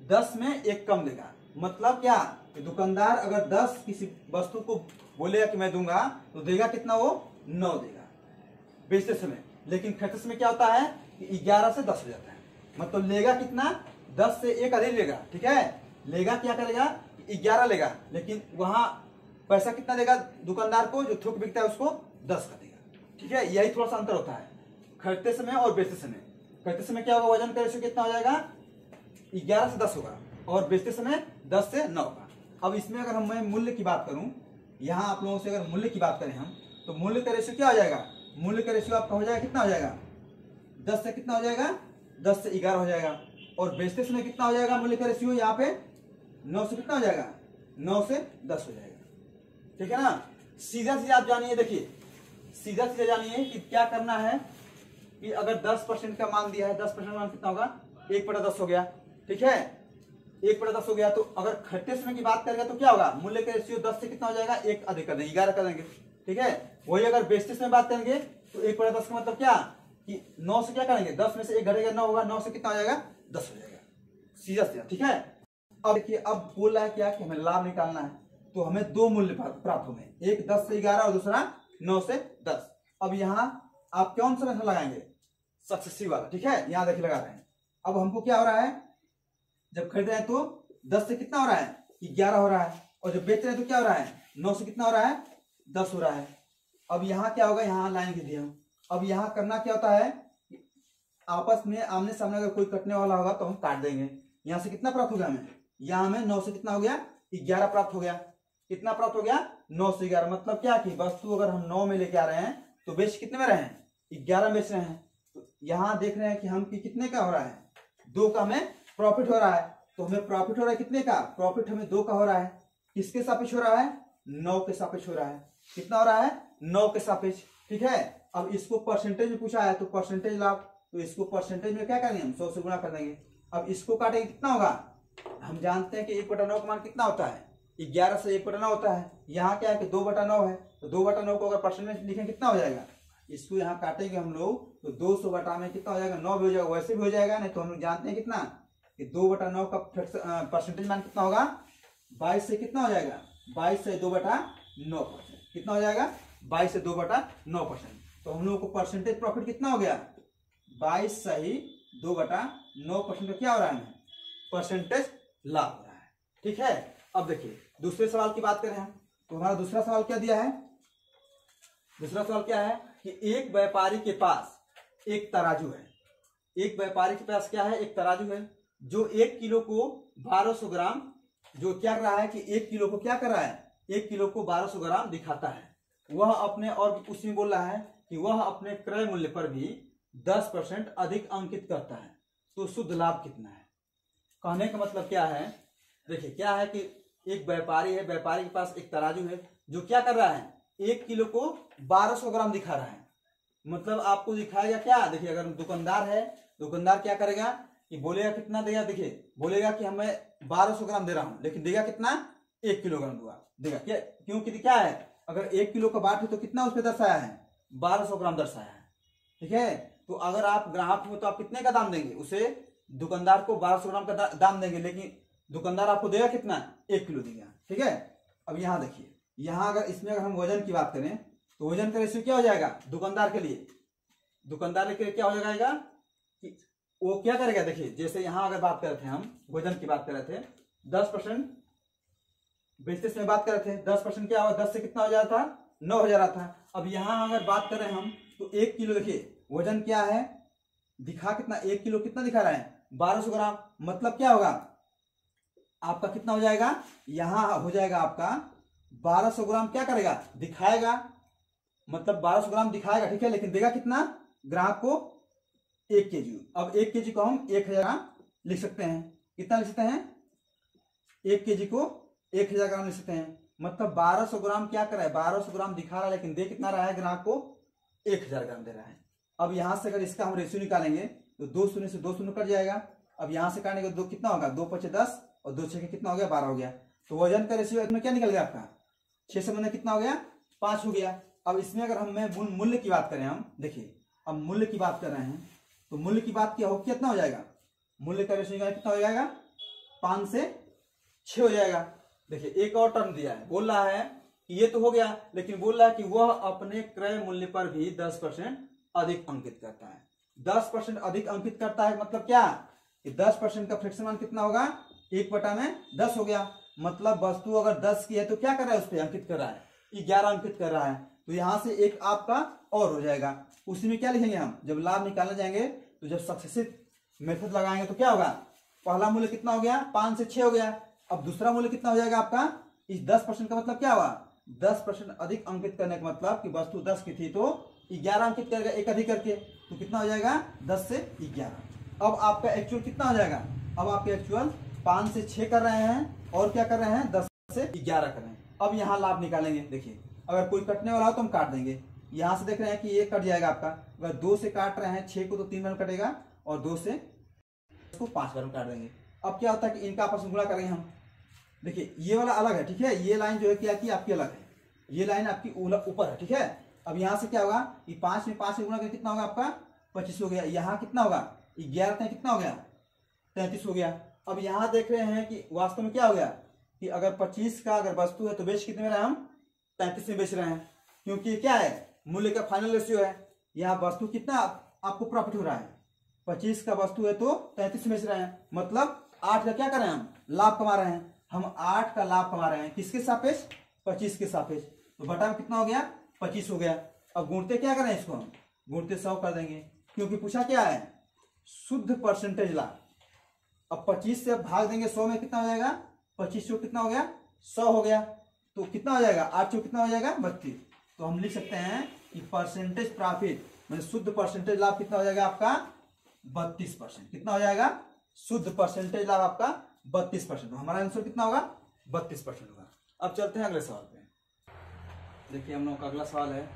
10 में 1 कम देगा। मतलब क्या कि दुकानदार अगर 10 किसी वस्तु को बोलेगा कि मैं दूंगा तो देगा कितना, वो 9 देगा बेचते समय। लेकिन खरीदते समय क्या होता है कि 11 से 10 हो जाता है, मतलब लेगा कितना, 10 से 1 अधिक लेगा। ठीक है, लेगा क्या करेगा, 11 लेगा, लेकिन वहां पैसा कितना देगा दुकानदार को, जो थोक बिकता है उसको 10 का देगा। ठीक है, यही थोड़ा सा अंतर होता है खरीदते समय और बेचते समय। खरीदते समय क्या होगा, वजन का रेशियो कितना हो जाएगा, 11 से 10 होगा, और बेचते समय 10 से 9 का। अब इसमें अगर मैं मूल्य की बात करूं, यहाँ आप लोगों से अगर मूल्य की बात करें हम, तो मूल्य का रेशियो क्या हो जाएगा, मूल्य का रेशियो आपका हो जाएगा कितना हो जाएगा, 10 से कितना हो जाएगा, 10 से 11 हो जाएगा। और बेचते समय कितना हो जाएगा मूल्य का रेशियो, यहाँ पे 9 से कितना हो जाएगा, 9 से 10 हो जाएगा। ठीक है ना, सीधा सीधा आप जानिए, देखिए सीधा सीधा जानिए कि क्या करना है कि अगर 10% का मान दिया है, 10% मान कितना होगा, 1/10 हो गया। ठीक है, 1/10 हो गया, तो अगर खरीदते समय की बात करेंगे तो क्या होगा, मूल्य का रेशियो 10 से कितना हो जाएगा, 1 अधिक कर देंगे, 11 कर देंगे। ठीक है, वही अगर बेचते समय बात करेंगे तो 1/10 का मतलब क्या कि 9 से क्या करेंगे, 10 में से 1 घटेगा 9 होगा, 9 से कितना हो जाएगा, 10 हो जाएगा, सीधा सीधा। ठीक है, अब देखिए अब बोल रहा है क्या कि हमें लाभ निकालना है, तो हमें दो मूल्य प्राप्त होंगे, एक 10 से 11 और दूसरा 9 से 10। अब यहाँ आप कौन सा मेथड लगाएंगे, सक्सेसिव वाला। ठीक है, यहाँ देखिए लगा रहे हैं। अब हमको क्या हो रहा है, जब खरीद रहे हैं तो 10 से कितना हो रहा है, 11 हो रहा है, और जब बेच रहे हैं तो क्या हो रहा है, 9 से कितना हो रहा है, 10 हो रहा है। अब यहाँ क्या होगा, यहाँ लाइन खींच दिया। अब यहाँ करना क्या होता है, आपस में आमने सामने अगर कोई कटने वाला होगा तो हम काट देंगे। यहाँ से कितना प्राप्त हो गया हमें, यहाँ हमें 9 से कितना हो गया, 11 प्राप्त हो गया। कितना प्राप्त हो गया, 9 से 11। मतलब क्या कि वस्तु अगर हम 9 में लेके आ रहे हैं तो बेच कितने में रहे हैं, 11 बेच रहे हैं। तो यहाँ देख रहे हैं कि हम कितने का हो रहा है, 2 का हमें प्रॉफिट हो रहा है। तो हमें प्रॉफिट हो रहा है कितने का, प्रॉफिट हमें 2 का हो रहा है। किसके सापेक्ष हो रहा है, 9 के सापेक्ष हो रहा है। कितना हो रहा है, 9 के सापेक्ष। ठीक है, अब इसको परसेंटेज में पूछा है तो परसेंटेज लाभ, तो इसको परसेंटेज में क्या करेंगे हम, 100 से गुणा कर देंगे। अब इसको काटेंगे कितना होगा, हम जानते हैं कि 1/9 का मान कितना होता है, 11 से 1/9 होता है। यहाँ क्या है कि 2/9 है, तो 2/9 को अगर परसेंटेज लिखें कितना हो जाएगा, इसको यहाँ काटेंगे हम लोग तो 200 बटा में कितना हो जाएगा, 9 भी हो जाएगा, वैसे भी हो जाएगा। नहीं तो हम लोग जानते हैं कितना कि 2/9 का परसेंटेज मान कितना होगा, 22 से कितना हो जाएगा, 22 से 2/9%। कितना हो जाएगा, 22 से 2/9%। तो हम लोग को परसेंटेज प्रॉफिट कितना हो गया, 22 सही 2/9% का क्या हो रहा है, परसेंटेज लाभ हो रहा है। ठीक है, अब देखिए दूसरे सवाल की बात करें हम, तो हमारा दूसरा सवाल क्या दिया है, दूसरा सवाल क्या है कि एक व्यापारी के पास एक तराजू है। एक व्यापारी के पास क्या है, एक तराजू है जो 1 किलो को 1200 ग्राम, जो क्या कर रहा है कि 1 किलो को क्या कर रहा है, 1 किलो को 1200 ग्राम दिखाता है। वह अपने, और उसमें बोल रहा है कि वह अपने क्रय मूल्य पर भी 10% अधिक अंकित करता है, तो शुद्ध लाभ कितना है। कहने का मतलब क्या है, देखिए क्या है कि एक व्यापारी है, व्यापारी के पास एक तराजू है जो क्या कर रहा है, 1 किलो को 1200 ग्राम दिखा रहा है। मतलब आपको दिखाएगा क्या, देखिए अगर दुकानदार है, दुकानदार क्या करेगा कि बोलेगा कितना देगा, देखिए बोलेगा कि हमें 1200 ग्राम दे रहा हूं, लेकिन देगा कितना, 1 किलोग्राम देगा। क्या, क्योंकि क्या है, अगर 1 किलो का बाट है तो कितना उसमें दर्शाया है, 1200 ग्राम दर्शाया है। ठीक है, तो अगर आप ग्राहक हो तो आप कितने का दाम देंगे, उसे दुकानदार को 1200 ग्राम का दाम देंगे, लेकिन दुकानदार आपको देगा कितना, 1 किलो देगा। ठीक है, अब यहाँ देखिए, यहाँ अगर इसमें अगर हम वजन की बात करें तो वजन का रेशियो क्या हो जाएगा दुकानदार के लिए, दुकानदार के लिए क्या हो जाएगा कि वो क्या करेगा, देखिए जैसे यहां अगर बात कर रहे थे हम वजन की बात कर रहे थे 10% बेचते समय बात कर रहे थे 10% क्या हुआ 10 से कितना हो जा रहा था 9 हो जा रहा था। अब यहां अगर बात करें हम तो 1 किलो देखिए वजन क्या है दिखा कितना 1 किलो कितना दिखा रहा है 1200 ग्राम, मतलब क्या होगा आपका कितना हो जाएगा यहां हो जाएगा आपका 1200 ग्राम क्या करेगा दिखाएगा, मतलब 1200 ग्राम दिखाएगा ठीक है, लेकिन देगा कितना ग्राहक को 1 केजी। अब 1 केजी को हम 1000 ग्राम लिख सकते हैं, कितना लिख सकते हैं 1 केजी को 1000 ग्राम लिख सकते हैं, मतलब 1200 ग्राम क्या कर रहा है 1200 ग्राम दिखा रहा है लेकिन दे कितना रहा है ग्राहक को 1000 ग्राम दे रहा है। अब यहां से अगर इसका हम रेशियो निकालेंगे तो 2 शून्य से 2 शून्य कट जाएगा। अब यहां से काटने के दो कितना होगा 2 5 10 और 2 6 कितना हो गया 12 हो गया। तो वजन का रेशियो इसमें क्या निकल गया आपका 6 से मैंने कितना हो गया 5 हो गया। अब इसमें अगर हम मूल्य की बात करें हम देखिए अब मूल्य की बात कर रहे हैं तो मूल्य की बात क्या हो कितना हो जाएगा मूल्य का रेशियो कितना हो जाएगा 5 से 6 हो जाएगा। देखिए एक और टर्म दिया है बोल रहा है कि ये तो हो गया लेकिन बोल रहा है कि वह अपने क्रय मूल्य पर भी 10% अधिक अंकित करता है। 10% अधिक अंकित करता है मतलब क्या कि 10% का फ्रैक्शन मान कितना होगा 1/10 हो गया, मतलब वस्तु अगर 10 की है तो क्या कर रहा है उस पर अंकित कर रहा है 11 अंकित कर रहा है। तो यहां से एक आपका और हो जाएगा। उसी में क्या लिखेंगे हम जब लाभ निकालने जाएंगे तो जब सक्सेसिव मेथड लगाएंगे तो क्या होगा पहला मूल्य कितना हो गया 5 से 6 हो गया। अब दूसरा मूल्य कितना हो जाएगा आपका इस 10% का मतलब क्या हुआ 10% अधिक अंकित करने का मतलब कि वस्तु 10 की थी तो 11 अंकित करेगा एक अधिक करके तो कितना हो जाएगा 10 से 11। अब आपका एक्चुअल कितना हो जाएगा अब आपके एक्चुअल 5 से 6 कर रहे हैं और क्या कर रहे हैं 10 से 11 कर रहे हैं। अब यहाँ लाभ निकालेंगे देखिए अगर कोई कटने वाला हो तो हम काट देंगे। यहाँ से देख रहे हैं कि ये कट जाएगा आपका, अगर 2 से काट रहे हैं 6 को तो 3 बार में कटेगा और 2 से इसको 5 बार में काट देंगे। अब क्या होता है कि इनका आपस में गुणा करेंगे हम, देखिए ये वाला अलग है ठीक है, ये लाइन जो है क्या की आपकी अलग है, ये लाइन आपकी ऊपर है ठीक है। अब यहाँ से क्या होगा कि 5 में 5 से गुणा करके कितना होगा आपका 25 हो गया, यहाँ कितना होगा 11 में कितना हो गया 33 हो गया। अब यहाँ देख रहे हैं कि वास्तव में क्या हो गया कि अगर 25 का अगर वस्तु है तो बेच कितने में रहे हम 33 में बेच रहे हैं, क्योंकि क्या है मूल्य का फाइनल रेशियो है। यहाँ वस्तु कितना आपको प्रॉफिट हो रहा है 25 का वस्तु है तो 33 में बेच रहे हैं, मतलब 8 का क्या कर रहे हैं हम लाभ कमा रहे हैं, हम 8 का लाभ कमा रहे हैं किसके सापेक्ष 25 के सापेक्ष, तो बटा में कितना हो गया 25 हो गया। अब गुणते क्या करें इसको हम गुणते 100 कर देंगे क्योंकि पूछा क्या है शुद्ध परसेंटेज लाभ। अब 25 से भाग देंगे 100 में कितना हो जाएगा 25 कितना हो गया 100 हो गया, तो कितना हो जाएगा 8 कितना हो जाएगा 32। तो हम लिख सकते हैं कि परसेंटेज प्रॉफिट मतलब शुद्ध परसेंटेज लाभ कितना हो जाएगा आपका 32%। कितना हो जाएगा शुद्ध परसेंटेज लाभ आपका 32%। तो हमारा आंसर कितना होगा 32% होगा। अब चलते हैं अगले सवाल पे। देखिए हम लोग का अगला सवाल है,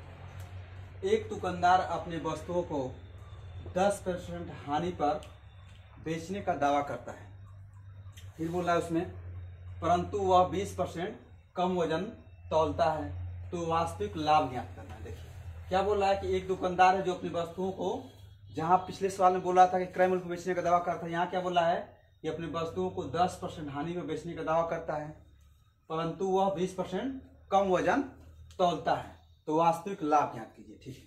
एक दुकानदार अपने वस्तुओं को 10% हानि पर बेचने का दावा करता है, फिर बोल रहा है उसमें परंतु वह 20% कम वजन तौलता है, तो वास्तविक लाभ ज्ञात करना है। देखिए क्या बोल रहा है कि एक दुकानदार है जो अपनी वस्तुओं को, जहां पिछले सवाल में बोल रहा था कि क्रय मूल्य पर बेचने का दावा करता है, यहाँ क्या बोल रहा है कि अपनी वस्तुओं को 10% हानि में बेचने का दावा करता है परंतु वह 20% कम वजन तौलता है, तो वास्तविक लाभ ज्ञात कीजिए। ठीक है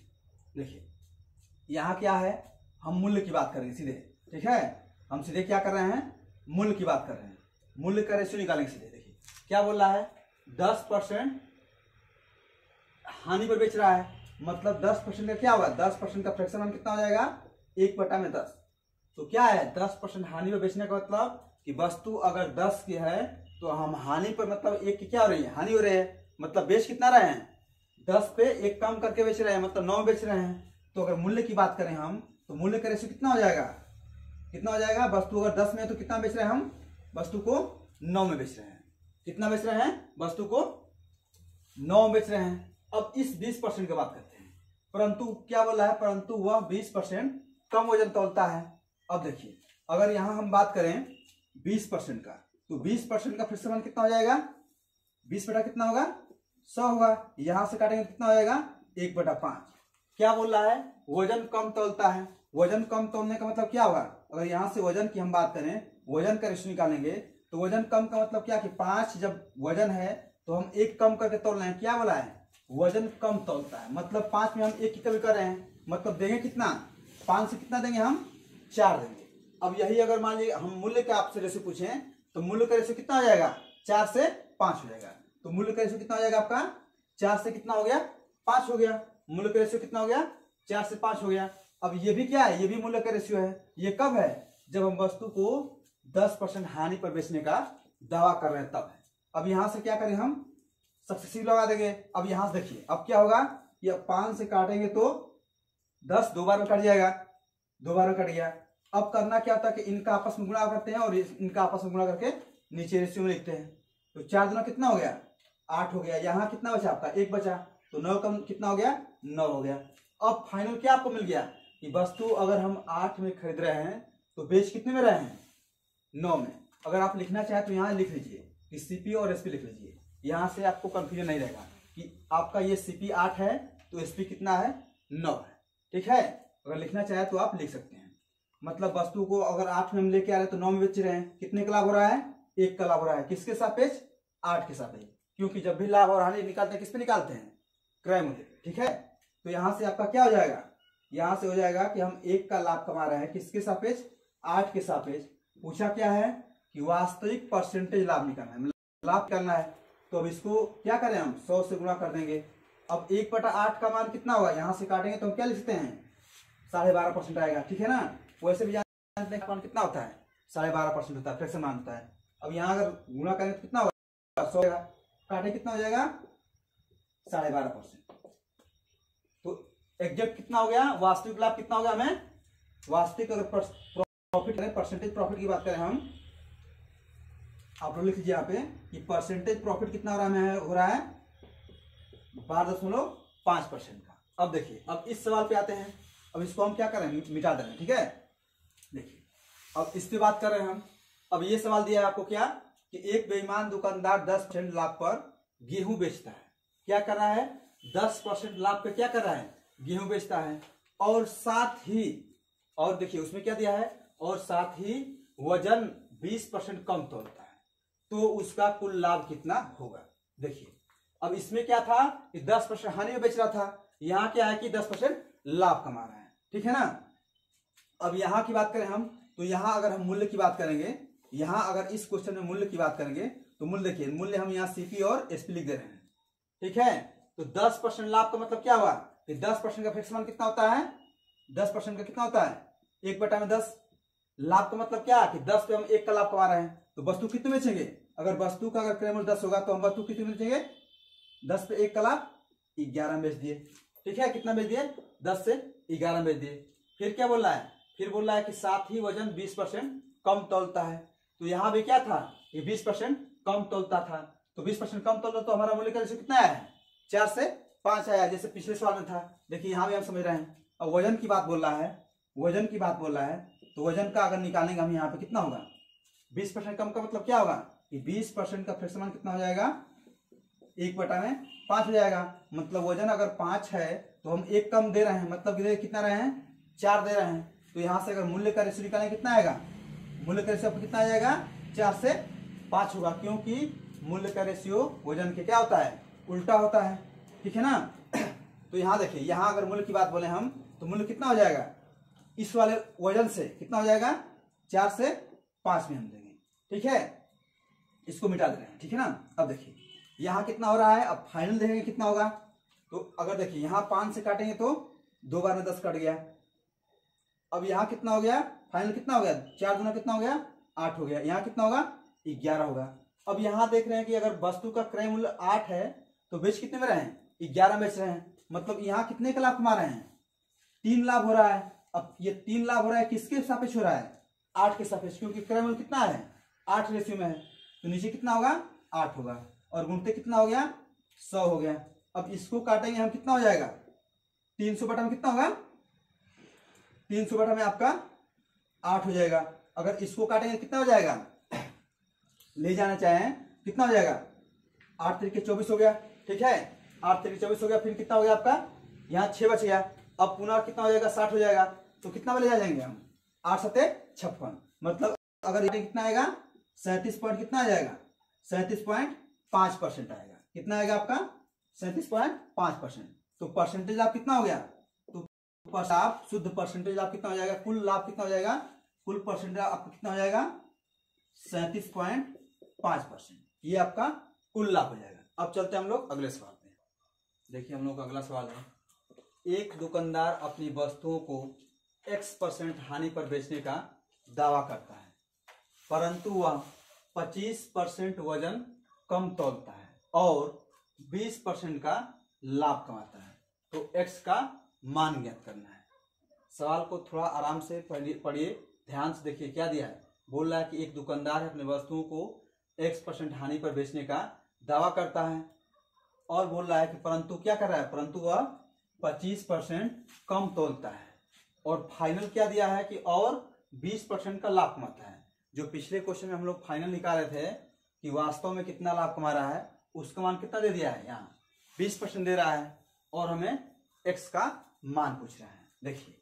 देखिए यहाँ क्या है हम मूल्य की बात करेंगे सीधे, ठीक है हम सीधे क्या कर रहे हैं मूल्य की बात कर रहे हैं, मूल्य का रेशियो निकालेंगे सीधे। देखिए क्या बोल रहा है 10% हानि पर बेच रहा है, मतलब 10% का क्या होगा 10% का फ्रैक्शन मान कितना हो जाएगा 1/10। तो क्या है 10% हानि पर बेचने का मतलब कि वस्तु अगर 10 की है तो हम हानि पर मतलब 1 की क्या हो रही है हानि हो रही है, मतलब बेच कितना रहे हैं 10 पे 1 कम करके बेच रहे हैं, मतलब 9 बेच रहे हैं। तो अगर मूल्य की बात करें हम तो मूल्य का रेशियो कितना हो जाएगा वस्तु अगर 10 में है तो कितना बेच रहे हैं हम वस्तु को 9 में बेच रहे हैं, कितना बेच रहे हैं वस्तु को 9 में बेच रहे हैं। अब इस 20% की बात करते हैं, परंतु क्या बोल रहा है परंतु वह 20% कम वजन तौलता है। अब देखिए अगर यहां हम बात करें 20% का तो 20% का फ्रैक्शन मान कितना हो जाएगा 20 बटा कितना होगा 100 होगा, यहां से काटेंगे कितना हो जाएगा 1/5। क्या बोल रहा है वजन कम तौलता है, वजन कम तौलने का मतलब क्या होगा, अगर यहां से वजन की हम बात करें वजन का रेशियो निकालेंगे तो वजन कम का मतलब क्या कि 5 जब वजन है तो हम 1 कम करके तोल रहे हैं, क्या बोला है वजन कम तौलता है। मतलब 5 में हम 1 की कमी कर रहे हैं, मतलब देंगे कितना, 5 से कितना देंगे हम, 4 देंगे। अब यही अगर मान लीजिए हम मूल्य का आपसे रेशो पूछें तो मूल्य का रेशो कितना हो जाएगा, 4 से 5 हो जाएगा। तो मूल्य का रेशो कितना हो जाएगा आपका, 4 से कितना हो गया, 5 हो गया। मूल्य का रेशो कितना हो गया, 4 से 5 हो गया। अब ये भी क्या है, ये भी मूल्य का रेशियो है। ये कब है, जब हम वस्तु को 10% हानि पर बेचने का दावा कर रहे हैं तब है। अब यहां से क्या करें, हम सक्सेसिव लगा देंगे। अब यहां से देखिए अब क्या होगा, ये 5 से काटेंगे तो 10 दो बार में कट जाएगा, 2 बार में कट गया। अब करना क्या होता है कि इनका आपस में गुणा करते हैं और इनका आपस में गुणा करके नीचे रेशियो में लिखते हैं। तो 4 दूना कितना हो गया, 8 हो गया। यहाँ कितना बचा आपका, 1 बचा, तो 9 कम कितना हो गया, 9 हो गया। अब फाइनल क्या आपको मिल गया कि वस्तु अगर हम 8 में खरीद रहे हैं तो बेच कितने में रहे हैं, 9 में। अगर आप लिखना चाहें तो यहाँ लिख लीजिए कि सीपी और एसपी लिख लीजिए, यहाँ से आपको कंफ्यूजन नहीं रहेगा कि आपका ये सीपी 8 है तो एसपी कितना है, 9 है। ठीक है, अगर लिखना चाहे तो आप लिख सकते हैं। मतलब वस्तु को अगर 8 में हम लेके आ रहे हैं तो 9 में बेच रहे हैं, कितने का लाभ हो रहा है, 1 का लाभ हो रहा है। किसके सापेक्ष, 8 के सापेक्ष, क्योंकि जब भी लाभ और हानि निकालते हैं किस पे निकालते हैं, क्रय मूल्य। ठीक है, तो यहां से आपका क्या हो जाएगा, यहां से हो जाएगा कि हम 1 का लाभ कमा रहे हैं, किसके सापेक्ष, 8 के सापेक्ष। पूछा क्या है कि वास्तविक परसेंटेज लाभ निकालना है, लाभ करना है। तो अब इसको क्या करें, हम 100 से गुणा कर देंगे। अब 1/8 का मान कितना होगा, यहां से काटेंगे तो हम क्या लिखते हैं, 12.5% आएगा। ठीक है ना, वैसे भी जानते हैं मान कितना होता है, 12.5% होता है, फ्रैक्शन मान होता है। अब यहाँ अगर गुणा करें तो कितना होगा, 100 काटे कितना हो जाएगा, 12.5%। तो एग्जैक्ट कितना हो गया, वास्तविक लाभ कितना हो गया हमें, वास्तविक अगर प्रॉफिट करें, परसेंटेज प्रॉफिट की बात करें हम, आप लोग लिख लीजिए यहाँ पे कि परसेंटेज प्रॉफिट कितना हो रहा है 12.5% का। अब देखिए, अब इस सवाल पे आते हैं। अब इसको हम क्या करें, मिटा दे रहे हैं। ठीक है, देखिए अब इस पे बात कर रहे हैं हम। अब ये सवाल दिया है आपको क्या, कि एक बेईमान दुकानदार 10% लाभ पर गेहूं बेचता है। क्या कर रहा है, 10% लाभ पे क्या कर रहा है, गेहूं बेचता है। और साथ ही, और देखिए उसमें क्या दिया है, और साथ ही वजन 20% कम तोलता है, तो उसका कुल लाभ कितना होगा। देखिए अब इसमें क्या था कि 10% हानि में बेच रहा था, यहाँ क्या है कि 10% लाभ कमा रहा है। ठीक है ना। अब यहाँ की बात करें हम, तो यहाँ अगर हम मूल्य की बात करेंगे, यहाँ अगर इस क्वेश्चन में मूल्य की बात करेंगे तो मूल्य देखिए, मूल्य हम यहाँ सीपी और एसपी लिख दे रहे हैं। ठीक है, तो 10% लाभ का मतलब क्या हुआ कि 10% का फ्रैक्शन मान कितना होता है, 10% का कितना होता है, 1/10। लाभ का मतलब क्या कि 10 पे हम 1 का लाभ कमा रहे हैं, तो वस्तु कितने बेचेंगे, अगर वस्तु का अगर क्रय मूल्य 10 होगा तो हम वस्तु कितने बेचेंगे, 10 पे 1 का लाभ 11 बेच दिए। ठीक है, कितना बेच दिए, 10 से 11 बेच दिए। फिर क्या बोल रहा है, फिर बोल रहा है कि साथ ही वजन 20% कम तौलता है। तो यहाँ भी क्या था, ये 20% कम तौलता था, तो 20% कम तौलता, तो हमारा मूल्य का रेशियो कितना आया है, 4 से 5 आया, जैसे पिछले सवाल में था। देखिए यहाँ भी हम समझ रहे हैं। अब वजन की बात बोल रहा है, वजन की बात बोल रहा है, तो वजन का अगर निकालेंगे हम यहाँ पे कितना होगा, 20% कम का मतलब क्या होगा कि 20% का फ्रैक्शन मान कितना हो जाएगा, 1/5 हो जाएगा। मतलब वजन अगर 5 है तो हम 1 कम दे रहे हैं, मतलब कितना रहे हैं, 4 दे रहे हैं। तो यहाँ से अगर मूल्य का रेशियो निकालें कितना आएगा, मूल्य का रेशियो कितना आ जाएगा, 4 से 5 होगा, क्योंकि मूल्य का रेशियो वजन के क्या होता है, उल्टा होता है। ठीक है ना। तो यहाँ देखिए, यहाँ अगर मूल्य की बात बोले हम तो मूल्य कितना हो जाएगा, इस वाले वजन से कितना हो जाएगा, 4 से 5 में हम देंगे। ठीक है, इसको मिटा दे रहे हैं। ठीक है ना। अब देखिए यहाँ कितना हो रहा है, अब फाइनल देखेंगे कितना होगा। तो अगर देखिए यहाँ 5 से काटेंगे तो 2 बार में 10 कट गया। अब यहाँ कितना हो गया, फाइनल कितना हो गया, 4 दूना कितना हो गया, 8 हो गया। यहाँ कितना होगा, 11 होगा। अब यहाँ देख रहे हैं कि अगर वस्तु का क्रय मूल्य 8 है तो बेच कितने में रहे हैं, 11 बेच रहे हैं। मतलब यहाँ कितने का लाभ कमा रहे हैं, 3 लाभ हो रहा है। अब ये 3 लाभ हो रहा है किसके सापेक्ष हो रहा है, 8 के सापेक्ष, क्योंकि क्रय मूल्य कितना है, 8 रेशियो में है। तो नीचे कितना होगा, 8 होगा, और गुणते कितना हो गया, 100 हो गया। अब इसको काटेंगे हम, कितना हो जाएगा, 300 बटा में कितना होगा, 300 बटा में आपका 8 हो जाएगा। अगर इसको काटेंगे कितना हो जाएगा, ले जाना चाहें कितना हो जाएगा, 8 तरीके 24 हो गया। ठीक है, 8 तरीके 24 हो गया। फिर कितना हो गया आपका, यहाँ 6 बच गया। अब पुनः कितना हो जाएगा, 60 हो जाएगा। तो कितना वाले जा जाएंगे हम, 8 सते 56। मतलब अगर ये कितना आएगा, 37 पॉइंट कितना आ जाएगा, 37.5% आएगा। कितना आएगा आपका, 37.5%। तो परसेंटेज लाभ कितना हो गया, तो आप शुद्ध परसेंटेज लाभ कितना हो जाएगा, कुल लाभ कितना हो जाएगा, कुल परसेंटेज आपका कितना हो जाएगा 37.5%। ये आपका कुल लाभ हो जाएगा। अब चलते हैं हम लोग अगले सवाल पे। देखिए हम लोग का अगला सवाल है, एक दुकानदार अपनी वस्तुओं को X% हानि पर बेचने का दावा करता है, परंतु वह 25% वजन कम तौलता है और 20% का लाभ कमाता है, तो X का मान ज्ञात करना है। सवाल को थोड़ा आराम से पढ़िए, ध्यान से देखिए क्या दिया है। बोल रहा है कि एक दुकानदार है अपनी वस्तुओं को X% हानि पर बेचने का दावा करता है और बोल रहा है कि परंतु क्या कर रहा है, परंतु वह 25% कम तोलता है और फाइनल क्या दिया है कि और 20% का लाभ कमाता है। जो पिछले क्वेश्चन में हम लोग फाइनल निकाले थे कि वास्तव में कितना लाभ कमा रहा है, उसका मान कितना दे दिया है, यहाँ 20% दे रहा है और हमें X का मान पूछ रहा है। देखिए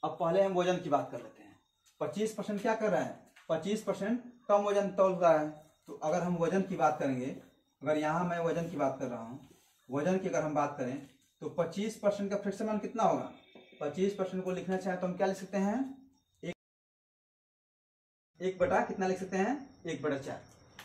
अब पहले हम वजन की बात कर लेते हैं। 25% क्या कर रहा है, 25% कम वजन तौल रहा है। तो अगर हम वजन की बात करेंगे, अगर यहाँ मैं वजन की बात कर रहा हूँ, वजन की अगर हम बात करें तो 25% का फ्रैक्शन मान कितना होगा, 25% को लिखना चाहे तो हम क्या लिख सकते हैं, एक बटा कितना लिख सकते हैं, 1/4।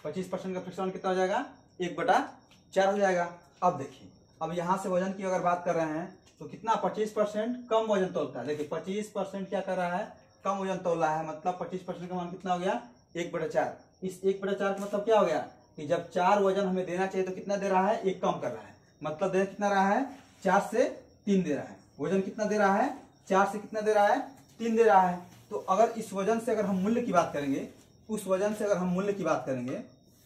25% का फ्रैक्शन कितना हो जाएगा, 1/4 हो जाएगा। अब देखिए, अब यहाँ से वजन की अगर बात कर रहे हैं तो कितना 25% कम वजन तोलता है। देखिए 25% क्या कर रहा है, कम वजन तोल रहा है, मतलब 25% का मान कितना हो गया, 1/4। इस 1/4 का मतलब क्या हो गया कि जब 4 वजन हमें देना चाहिए तो कितना दे रहा है, 1 कम कर रहा है, मतलब दे कितना रहा है, 4 से 3 दे रहा है। वजन कितना दे रहा है, 4 से कितना दे रहा है, 3 दे रहा है। तो अगर इस वजन से अगर हम मूल्य की बात करेंगे, उस वजन से अगर हम मूल्य की बात करेंगे,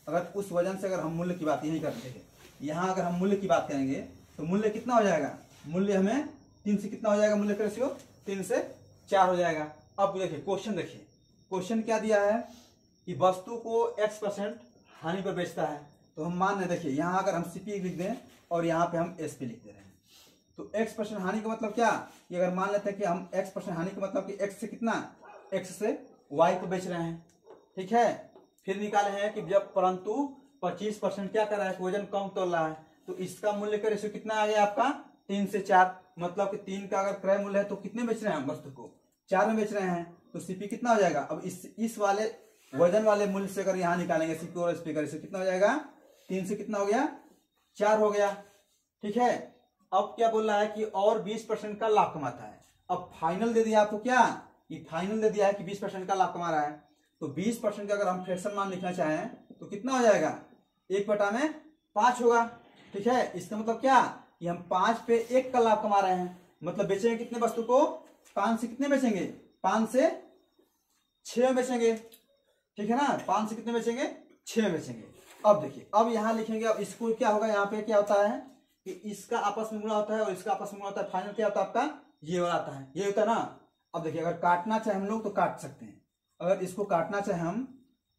अगर उस वजन से अगर हम मूल्य की बात यही करते हैं, यहाँ अगर हम मूल्य की बात करेंगे तो मूल्य कितना हो जाएगा, मूल्य हमें 3 से कितना हो जाएगा, मूल्य का रेशियो 3 से 4 हो जाएगा। अब देखिए क्वेश्चन, देखिए क्वेश्चन क्या दिया है कि वस्तु को X% हानि पर बेचता है। तो हम मान रहे, देखिए यहाँ अगर हम CP लिख दें और यहाँ पे हम SP लिख दे रहे हैं, तो X% हानि का मतलब क्या, कि अगर मान लेते हैं कि हम X% हानि का मतलब कि X से कितना, X से Y को बेच रहे हैं, ठीक है। फिर निकाले हैं कि जब परंतु 25% क्या कर रहा है, वजन कम तोल रहा है, तो इसका मूल्य का रेशियो कितना आ गया आपका, 3 से 4, मतलब कि 3 का अगर क्रय मूल्य है तो कितने बेच रहे हैं हम, वस्तु को 4 में बेच रहे हैं, तो CP कितना हो जाएगा। अब इस वाले वजन वाले मूल्य से अगर यहाँ निकालेंगे CP और SP का रेशियो कितना हो जाएगा, 3 से कितना हो गया, 4 हो गया, ठीक है। अब क्या बोल रहा है कि और 20% का लाभ कमाता है। अब फाइनल दे दिया आपको क्या, कि फाइनल दे दिया है कि 20% का लाभ कमा रहा है। तो 20% का अगर हम फ्रैक्शन मान लिखना चाहें तो कितना हो जाएगा, 1/5 होगा, ठीक है। इसका मतलब क्या कि हम 5 पे 1 का लाभ कमा रहे हैं, मतलब बेचेंगे कितने वस्तु को, 5 से कितने बेचेंगे, 5 से 6 बेचेंगे, ठीक है ना। 5 से कितने बेचेंगे, 6 बेचेंगे। अब देखिए, अब यहाँ लिखेंगे, अब इसको क्या होगा, यहाँ पे क्या होता है कि इसका आपस में गुणा होता है और इसका आपस में गुणा होता है, फाइनल क्या होता है आपका, ये वाला आता है, ये होता है ना। अब देखिए अगर काटना चाहे हम लोग तो काट सकते हैं, अगर इसको काटना चाहे हम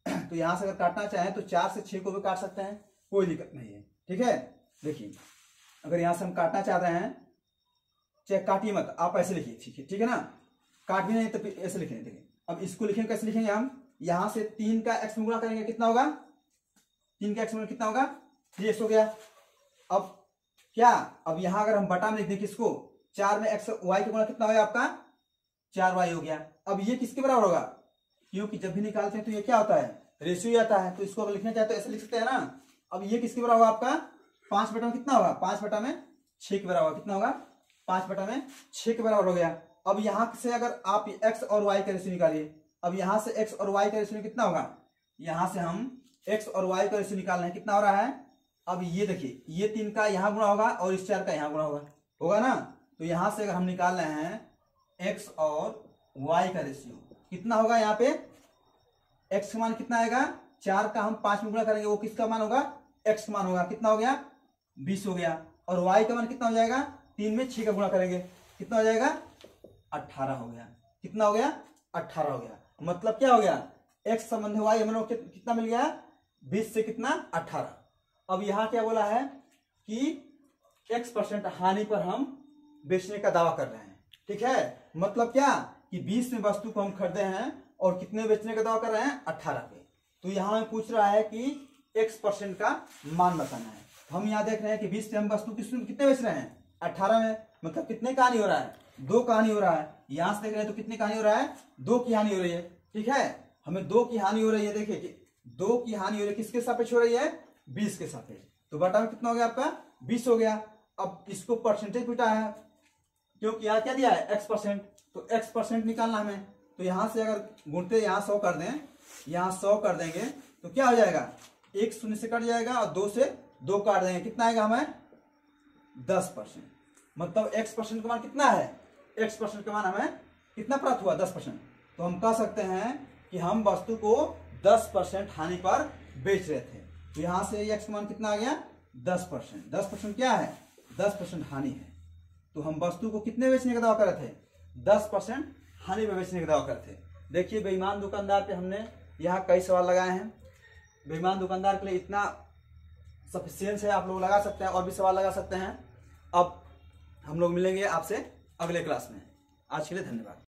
तो यहाँ से अगर काटना चाहें तो 4 से 6 को भी काट सकते हैं, कोई दिक्कत नहीं है, ठीक है। देखिए अगर यहाँ से हम काटना चाह रहे हैं, चाहे काटिए मत, आप ऐसे लिखिए, ठीक है ना, काट भी नहीं तो ऐसे लिखेंगे। देखिए अब इसको लिखेंगे, कैसे लिखेंगे हम, यहाँ से 3 का x में गुणा करेंगे, कितना होगा, 3 का x में कितना होगा, 3x हो गया। अब क्या, अब यहाँ अगर हम बटा में लिख दें किसको, 4 में x y का गुणा कितना होगा आपका, 4y हो गया। अब ये किसके बराबर होगा, क्योंकि जब भी निकालते हैं तो ये क्या होता है, रेशियो आता है, तो इसको अगर लिखना चाहे तो ऐसे लिख सकते हैं ना। अब ये किसके बराबर होगा आपका, 5 में कितना होगा, 5/6 के बराबर, कितना होगा, 5/6 के बराबर हो गया। अब यहाँ से अगर आप x और y का रेशियो निकालिए, अब यहाँ से x और y का रेशियो कितना होगा, यहाँ से हम x और y का रेशियो निकाल रहे हैं, कितना हो रहा है। अब ये देखिए, ये 3 का यहाँ गुणा होगा और इस 4 का यहाँ गुणा होगा ना। तो यहाँ से अगर हम निकाल रहे हैं x और y का रेशियो कितना होगा, यहाँ पे x का मान कितना आएगा, 4 का हम 5 में गुणा करेंगे, वो किसका मान होगा, x का मान होगा, कितना हो गया, 20 हो गया। और y का मान कितना हो जाएगा, 3 में 6 का गुणा करेंगे, कितना हो जाएगा, 18 हो गया, कितना हो गया, 18 हो गया। मतलब क्या हो गया, x संबंधी y हम लोग कितना मिल गया, 20 से कितना, 18। अब यहाँ क्या बोला है कि X% हानि पर हम बेचने का दावा कर रहे हैं, ठीक है। मतलब क्या कि 20 में वस्तु को हम खरीदे हैं और कितने बेचने का दावा कर रहे हैं, 18 पे। तो यहाँ में पूछ रहा है कि X% का मान बताना है। हम यहाँ देख रहे हैं कि 20 से हम वस्तु कितने बेच रहे हैं 18 में, मतलब कितने का हानि हो रहा है 2 का हानि हो रहा है। यहाँ से देख रहे हैं तो कितने का हानि हो रहा है 2 की हानि हो रही है। ठीक है, हमें 2 की हानि हो रही है। देखिए कि 2 की हानि हो रही है, किसके सापेक्ष हो रही है 20 के सापेक्ष। तो बटा में कितना हो गया आपका 20 हो गया। अब इसको परसेंटेज पिटा है क्योंकि यहाँ क्या दिया है x%, तो x% निकालना हमें। तो यहाँ से अगर गुणते यहाँ 100 कर दें, यहाँ 100 कर देंगे तो क्या हो जाएगा 1 शून्य से कट जाएगा और 2 से 2 काट देंगे, कितना आएगा हमें 10%। मतलब x% का मान कितना है, x% का मान हमें कितना प्राप्त हुआ 10%। तो हम कह सकते हैं कि हम वस्तु को 10% हानि पर बेच रहे थे। तो यहाँ से x का मान कितना आ गया 10%। 10% क्या है 10% हानि है। तो हम वस्तु को कितने बेचने का दावा कर रहे थे 10% हानि पे बेचने का दावा करते थे। देखिए बेईमान दुकानदार पे हमने यहाँ कई सवाल लगाए हैं। बेईमान दुकानदार के लिए इतना सफिशिएंट है, आप लोग लगा सकते हैं और भी सवाल लगा सकते हैं। अब हम लोग मिलेंगे आपसे अगले क्लास में। आज के लिए धन्यवाद।